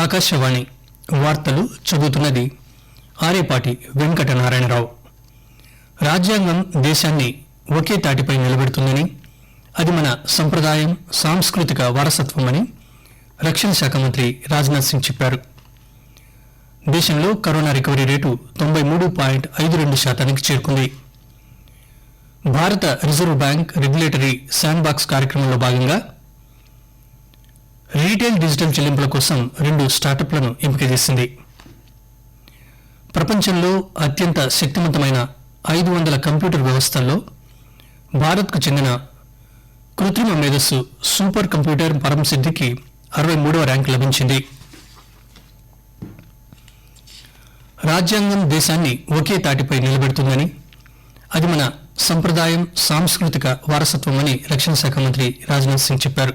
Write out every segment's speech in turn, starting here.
ఆకాశవాణి వార్తలు చదువుతున్నది ఆరేపాటి వెంకటనారాయణరావు. రాజ్యాంగం దేశాన్ని ఒకే తాటిపై నిలబెడుతుందని, అది మన సంప్రదాయం, సాంస్కృతిక వారసత్వమని రక్షణ శాఖ మంత్రి రాజ్నాథ్ సింగ్ చెప్పారు. దేశంలో కరోనా రికవరీ రేటు 93.52% చేరుకుంది. భారత reserve bank regulatory sand box కార్యక్రమంలో భాగంగా రీటైల్ డిజిటల్ చెల్లింపుల కోసం 2 స్టార్టప్లను ఎంపిక చేసింది. ప్రపంచంలో అత్యంత శక్తివంతమైన 500 కంప్యూటర్ వ్యవస్థల్లో భారత్కు చెందిన కృత్రిమ మేధస్సు సూపర్ కంప్యూటర్ పరమ్ సిద్ధికి 63వ ర్యాంకు లభించింది. రాజ్యాంగం దేశాన్ని ఒకే తాటిపై నిలబెడుతుందని, అది మన సంప్రదాయం, సాంస్కృతిక వారసత్వమని రక్షణ శాఖ మంత్రి రాజ్నాథ్ సింగ్ చెప్పారు.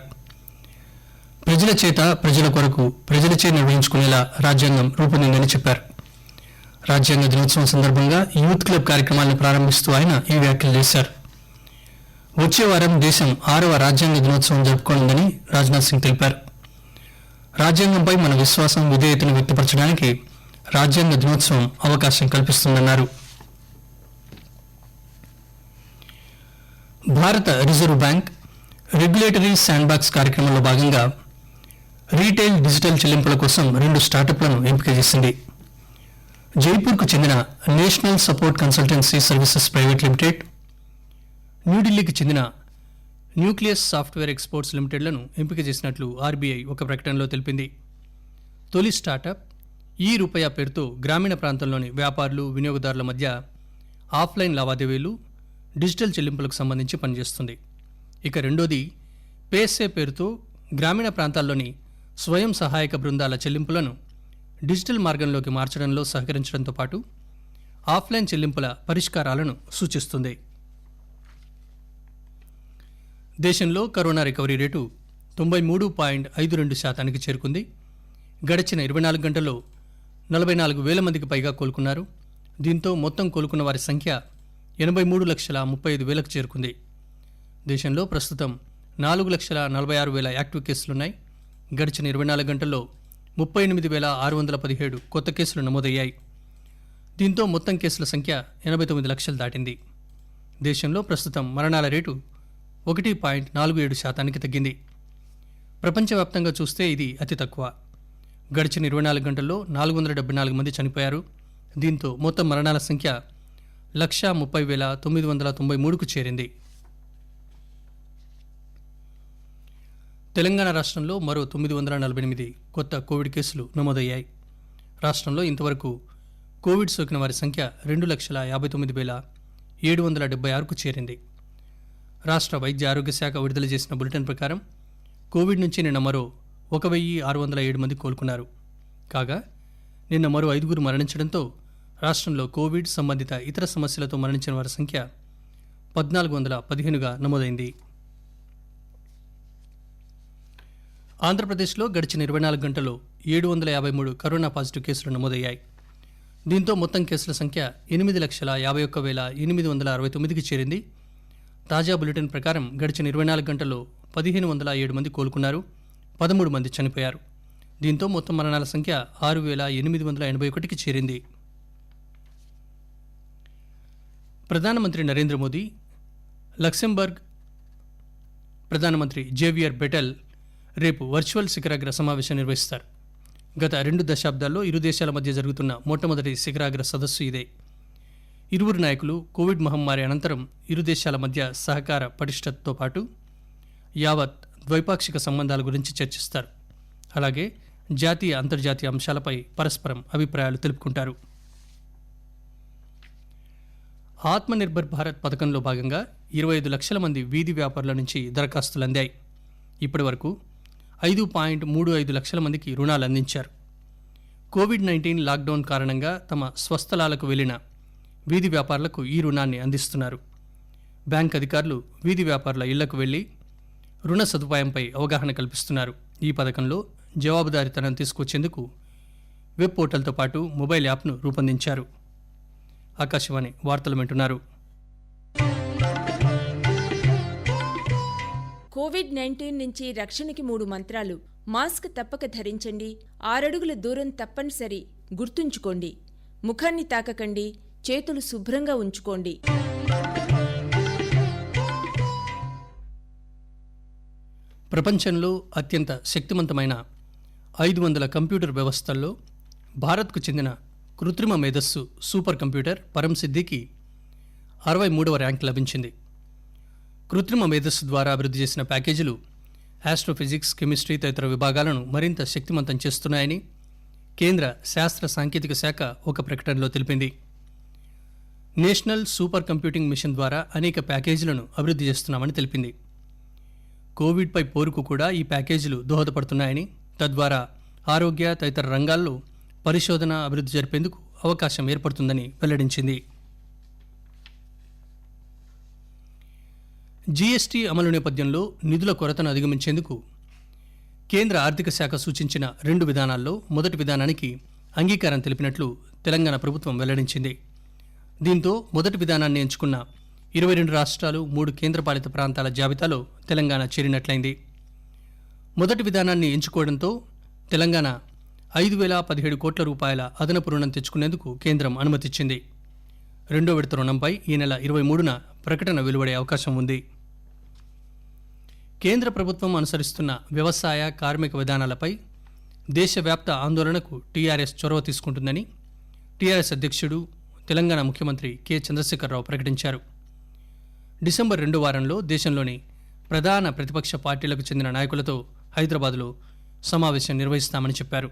ప్రజల చేత, ప్రజల కొరకు, ప్రజలచే నిర్వహించుకునేలా రాజ్యాంగం రూపొందిందని చెప్పారు. రాజ్యాంగ దినోత్సవం సందర్భంగా యూత్ క్లబ్ కార్యక్రమాలను ప్రారంభిస్తూ ఆయన ఈ వ్యాఖ్యలు చేశారు. వచ్చే వారం దేశం 6వ రాజ్యాంగ దినోత్సవం జరుపుకోనుందని రాజ్నాథ్ సింగ్ తెలిపారు. రాజ్యాంగంపై మన విశ్వాసం, విధేయతను వ్యక్తపరచడానికి రాజ్యాంగ దినోత్సవం అవకాశం కల్పిస్తుందన్నారు. భారత reserve bank regulatory sand box కార్యక్రమంలో భాగంగా రీటైల్ డిజిటల్ చెల్లింపుల కోసం 2 స్టార్టప్లను ఎంపిక చేసింది. జైపూర్కు చెందిన national support consultancy services private limited, న్యూఢిల్లీకి చెందిన న్యూక్లియస్ సాఫ్ట్వేర్ ఎక్స్పోర్ట్స్ లిమిటెడ్లను ఎంపిక చేసినట్లు ఆర్బీఐ ఒక ప్రకటనలో తెలిపింది. తొలి స్టార్టప్ ఈ రూపాయ పేరుతో గ్రామీణ ప్రాంతంలోని వ్యాపారులు, వినియోగదారుల మధ్య ఆఫ్లైన్ లావాదేవీలు, డిజిటల్ చెల్లింపులకు సంబంధించి పనిచేస్తుంది. ఇక రెండోది పేసే పేరుతో గ్రామీణ ప్రాంతాల్లోని స్వయం సహాయక బృందాల చెల్లింపులను డిజిటల్ మార్గంలోకి మార్చడంలో సహకరించడంతో పాటు ఆఫ్లైన్ చెల్లింపుల పరిష్కారాలను సూచిస్తుంది. దేశంలో కరోనా రికవరీ రేటు 93.52% చేరుకుంది. గడిచిన 24 గంటల్లో 44,000 మందికి పైగా కోలుకున్నారు. దీంతో మొత్తం కోలుకున్న వారి సంఖ్య 83,35,000కు చేరుకుంది. దేశంలో ప్రస్తుతం 4,46,000 యాక్టివ్ కేసులున్నాయి. గడిచిన 24 గంటల్లో 38,617 కొత్త కేసులు నమోదయ్యాయి. దీంతో మొత్తం కేసుల సంఖ్య 89 లక్షలు దాటింది. దేశంలో ప్రస్తుతం మరణాల రేటు 1.47% తగ్గింది. ప్రపంచవ్యాప్తంగా చూస్తే ఇది అతి తక్కువ. గడిచిన 24 గంటల్లో 474 మంది చనిపోయారు. దీంతో మొత్తం మరణాల సంఖ్య 130,993కు చేరింది. తెలంగాణ రాష్ట్రంలో మరో 948 కొత్త కోవిడ్ కేసులు నమోదయ్యాయి. రాష్ట్రంలో ఇంతవరకు కోవిడ్ సోకిన వారి సంఖ్య 2,59,776కు చేరింది. రాష్ట్ర వైద్య ఆరోగ్య శాఖ విడుదల చేసిన బులెటిన్ ప్రకారం కోవిడ్ నుంచి నిన్న మరో 1,607 మంది కోలుకున్నారు. కాగా నిన్న మరో 5 మరణించడంతో రాష్ట్రంలో కోవిడ్ సంబంధిత ఇతర సమస్యలతో మరణించిన వారి సంఖ్య 1,415గా నమోదైంది. ఆంధ్రప్రదేశ్లో గడిచిన 24 గంటల్లో 753 కరోనా పాజిటివ్ కేసులు నమోదయ్యాయి. దీంతో మొత్తం కేసుల సంఖ్య 8,51,869కి చేరింది. తాజా బులెటిన్ ప్రకారం గడిచిన 24 గంటల్లో 1,507 మంది కోలుకున్నారు. 13 మంది చనిపోయారు. దీంతో మొత్తం మరణాల సంఖ్య 6,881కి చేరింది. ప్రధానమంత్రి నరేంద్ర మోదీ లక్సెంబర్గ్ ప్రధానమంత్రి జేవియర్ బెటెల్ రేపు వర్చువల్ శిఖరాగ్ర సమావేశం నిర్వహిస్తారు. గత 2 దశాబ్దాల్లో ఇరు దేశాల మధ్య జరుగుతున్న మొట్టమొదటి శిఖరాగ్ర సదస్సు ఇదే. ఇరువురు నాయకులు కోవిడ్ మహమ్మారి అనంతరం ఇరు దేశాల మధ్య సహకార పటిష్టతతో పాటు యావత్ ద్వైపాక్షిక సంబంధాల గురించి చర్చిస్తారు. అలాగే జాతీయ, అంతర్జాతీయ అంశాలపై పరస్పరం అభిప్రాయాలు తెలుపుకుంటారు. ఆత్మనిర్భర్ భారత్ పథకంలో భాగంగా 25 లక్షల మంది వీధి వ్యాపారుల నుంచి దరఖాస్తులు అందాయి. ఇప్పటి వరకు 5.35 లక్షల మందికి రుణాలు అందించారు. కోవిడ్-19 లాక్డౌన్ కారణంగా తమ స్వస్థలాలకు వెళ్లిన వీధి వ్యాపారులకు ఈ రుణాన్ని అందిస్తున్నారు. బ్యాంక్ అధికారులు వీధి వ్యాపారుల ఇళ్లకు వెళ్లి రుణ సదుపాయంపై అవగాహన కల్పిస్తున్నారు. ఈ పథకంలో జవాబుదారీతనం తీసుకొచ్చేందుకు వెబ్ పోర్టల్తో పాటు మొబైల్ యాప్ను రూపొందించారు. ఆకాశవాణి వార్తలు వింటున్నారు. కోవిడ్-19 నుంచి రక్షణకి 3 మంత్రాలు. మాస్క్ తప్పక ధరించండి. 6 అడుగుల దూరం తప్పనిసరి. గుర్తుంచుకోండి. ముఖాన్ని తాకకండి. చేతులు శుభ్రంగా ఉంచుకోండి. ప్రపంచంలో అత్యంత శక్తివంతమైన 500 కంప్యూటర్ వ్యవస్థల్లో భారత్కు చెందిన కృత్రిమ మేధస్సు సూపర్ కంప్యూటర్ పరంసిద్ధికి 63వ ర్యాంక్ లభించింది. కృత్రిమ మేధస్సు ద్వారా అభివృద్ధి చేసిన ప్యాకేజీలు ఆస్ట్రోఫిజిక్స్, కెమిస్ట్రీ తదితర విభాగాలను మరింత శక్తివంతం చేస్తున్నాయని కేంద్ర శాస్త్ర సాంకేతిక శాఖ ఒక ప్రకటనలో తెలిపింది. నేషనల్ సూపర్ కంప్యూటింగ్ మిషన్ ద్వారా అనేక ప్యాకేజీలను అభివృద్ధి చేస్తున్నామని తెలిపింది. కోవిడ్పై పోరుకు కూడా ఈ ప్యాకేజీలు దోహదపడుతున్నాయని, తద్వారా ఆరోగ్య తదితర రంగాల్లో పరిశోధన అభివృద్ధి జరిపేందుకు అవకాశం ఏర్పడుతుందని వెల్లడించింది. జీఎస్టీ అమలు నేపథ్యంలో నిధుల కొరతను అధిగమించేందుకు కేంద్ర ఆర్థిక శాఖ సూచించిన 2 విధానాల్లో మొదటి విధానానికి అంగీకారం తెలిపినట్లు తెలంగాణ ప్రభుత్వం వెల్లడించింది. దీంతో మొదటి విధానాన్ని ఎంచుకున్న 22 రాష్ట్రాలు, 3 కేంద్రపాలిత ప్రాంతాల జాబితాలో తెలంగాణ చేరినట్లయింది. మొదటి విధానాన్ని ఎంచుకోవడంతో తెలంగాణ 5,017 కోట్ల రూపాయల అదనపు రుణం తెచ్చుకునేందుకు కేంద్రం అనుమతిచ్చింది. రెండో విడత రుణంపై ఈ నెల 23న ప్రకటన వెలువడే అవకాశం ఉంది. కేంద్ర ప్రభుత్వం అనుసరిస్తున్న వ్యవసాయ, కార్మిక విధానాలపై దేశవ్యాప్త ఆందోళనకు టీఆర్ఎస్ చొరవ తీసుకుంటుందని టీఆర్ఎస్ అధ్యక్షుడు, తెలంగాణ ముఖ్యమంత్రి కె చంద్రశేఖరరావు ప్రకటించారు. డిసెంబర్ 2వ వారంలో దేశంలోని ప్రధాన ప్రతిపక్ష పార్టీలకు చెందిన నాయకులతో హైదరాబాద్లో సమావేశం నిర్వహిస్తామని చెప్పారు.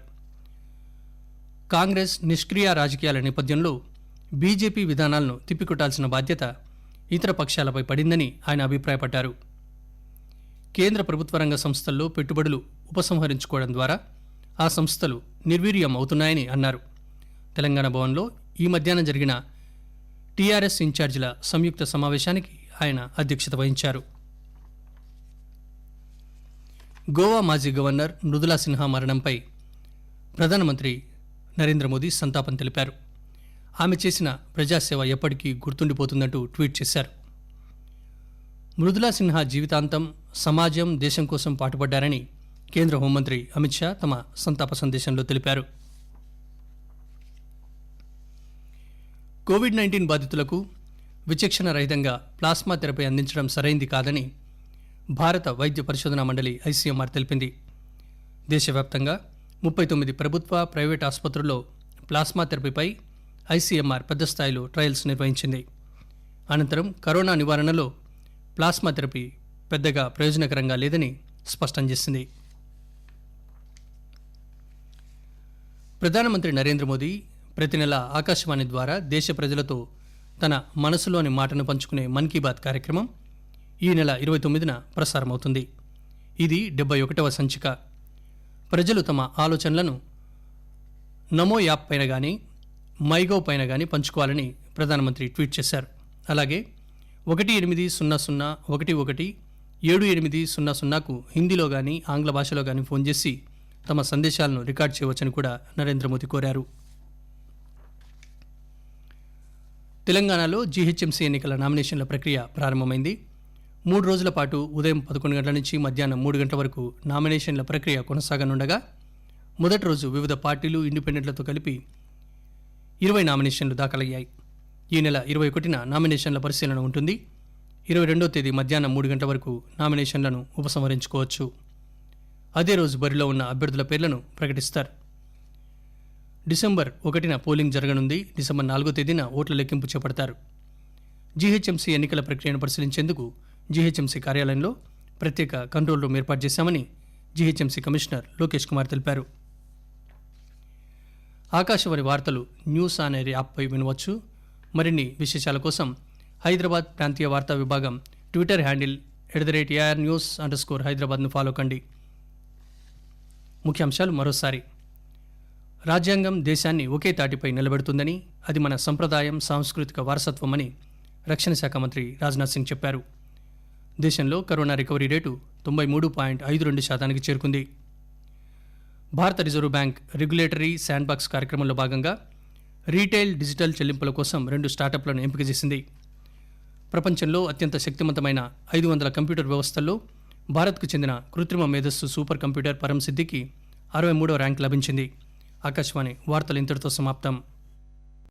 కాంగ్రెస్ నిష్క్రియ రాజకీయాల నేపథ్యంలో బీజేపీ విధానాలను తిప్పికొట్టాల్సిన బాధ్యత ఇతర పక్షాలపై పడిందని ఆయన అభిప్రాయపడ్డారు. కేంద్ర ప్రభుత్వ రంగ సంస్థల్లో పెట్టుబడులు ఉపసంహరించుకోవడం ద్వారా ఆ సంస్థలు నిర్వీర్యం అవుతున్నాయని అన్నారు. తెలంగాణ భవన్లో ఈ మధ్యాహ్నం జరిగిన టీఆర్ఎస్ ఇన్ఛార్జీల సంయుక్త సమావేశానికి ఆయన అధ్యక్షత వహించారు. గోవా మాజీ గవర్నర్ మృదులా సిన్హా మరణంపై ప్రధానమంత్రి నరేంద్ర మోదీ సంతాపం తెలిపారు. ఆమె చేసిన ప్రజాసేవ ఎప్పటికీ గుర్తుండిపోతుందంటూ ట్వీట్ చేశారు. మృదులా సిన్హా జీవితాంతం సమాజం, దేశం కోసం పాటుపడ్డారని కేంద్ర హోంమంత్రి అమిత్ షా తమ సంతాప సందేశంలో తెలిపారు. కోవిడ్-19 బాధితులకు విచక్షణ రహితంగా ప్లాస్మా థెరపీ అందించడం సరైంది కాదని భారత వైద్య పరిశోధనా మండలి ఐసీఎంఆర్ తెలిపింది. దేశవ్యాప్తంగా 39 ప్రభుత్వ, ప్రైవేట్ ఆసుపత్రుల్లో ప్లాస్మా థెరపీపై ఐసీఎంఆర్ పెద్ద స్థాయిలో ట్రయల్స్ నిర్వహించింది. అనంతరం కరోనా నివారణలో ప్లాస్మా థెరపీ పెద్దగా ప్రయోజనకరంగా లేదని స్పష్టం చేసింది. ప్రధానమంత్రి నరేంద్ర మోదీ ప్రతి నెల ఆకాశవాణి ద్వారా దేశ ప్రజలతో తన మనసులోని మాటను పంచుకునే మన్ కీ బాత్ కార్యక్రమం ఈ నెల 29న ప్రసారమవుతుంది. ఇది 71వ సంచిక. ప్రజలు తమ ఆలోచనలను నమో యాప్ పైన కానీ, మైగవ్ పైన కానీ పంచుకోవాలని ప్రధానమంత్రి ట్వీట్ చేశారు. అలాగే 180117800కు హిందీలో కానీ, ఆంగ్ల భాషలో కానీ ఫోన్ చేసి తమ సందేశాలను రికార్డ్ చేయవచ్చని కూడా నరేంద్ర మోదీ కోరారు. తెలంగాణలో జీహెచ్ఎంసీ ఎన్నికల నామినేషన్ల ప్రక్రియ ప్రారంభమైంది. 3 రోజుల పాటు ఉదయం 11 గంటల నుంచి మధ్యాహ్నం 3 గంటల వరకు నామినేషన్ల ప్రక్రియ కొనసాగనుండగా మొదటి రోజు వివిధ పార్టీలు, ఇండిపెండెంట్లతో కలిపి 20 నామినేషన్లు దాఖలయ్యాయి. ఈ నెల 21న నామినేషన్ల పరిశీలన ఉంటుంది. 22వ తేదీ మధ్యాహ్నం 3 గంటల వరకు నామినేషన్లను ఉపసంహరించుకోవచ్చు. అదే రోజు బరిలో ఉన్న అభ్యర్థుల పేర్లను ప్రకటిస్తారు. డిసెంబర్ 1న పోలింగ్ జరగనుంది. డిసెంబర్ 4వ తేదీన ఓట్ల లెక్కింపు చేపడతారు. జీహెచ్ఎంసీ ఎన్నికల ప్రక్రియను పరిశీలించేందుకు జీహెచ్ఎంసీ కార్యాలయంలో ప్రత్యేక కంట్రోల్ రూమ్ ఏర్పాటు చేశామని జీహెచ్ఎంసీ కమిషనర్ లోకేష్ కుమార్ తెలిపారు. ఆకాశవాణి వార్తలు న్యూస్ ఆన్ ఎయిర్ యాప్పై వినవచ్చు. మరిన్ని విశేషాల కోసం హైదరాబాద్ ప్రాంతీయ వార్తా విభాగం ట్విట్టర్ హ్యాండిల్ @AirNews_Hyderabadను ఫాలో కండి. ముఖ్యాంశాలు మరోసారి. రాజ్యాంగం దేశాన్ని ఒకే తాటిపై నిలబెడుతుందని, అది మన సంప్రదాయం, సాంస్కృతిక వారసత్వమని రక్షణ శాఖ మంత్రి రాజ్నాథ్ సింగ్ చెప్పారు. దేశంలో కరోనా రికవరీ రేటు 93.52% చేరుకుంది. భారత రిజర్వ్ బ్యాంక్ రెగ్యులేటరీ శాండ్బాక్స్ కార్యక్రమంలో భాగంగా రీటైల్, డిజిటల్ చెల్లింపుల కోసం 2 స్టార్టప్లను ఎంపిక చేసింది. ప్రపంచంలో అత్యంత శక్తివంతమైన 500 కంప్యూటర్ వ్యవస్థల్లో భారత్కు చెందిన కృత్రిమ మేధస్సు సూపర్ కంప్యూటర్ పరం సిద్దికి 63వ ర్యాంక్ లభించింది. ఆకాశవాణి వార్తలు ఇంతటితో సమాప్తం.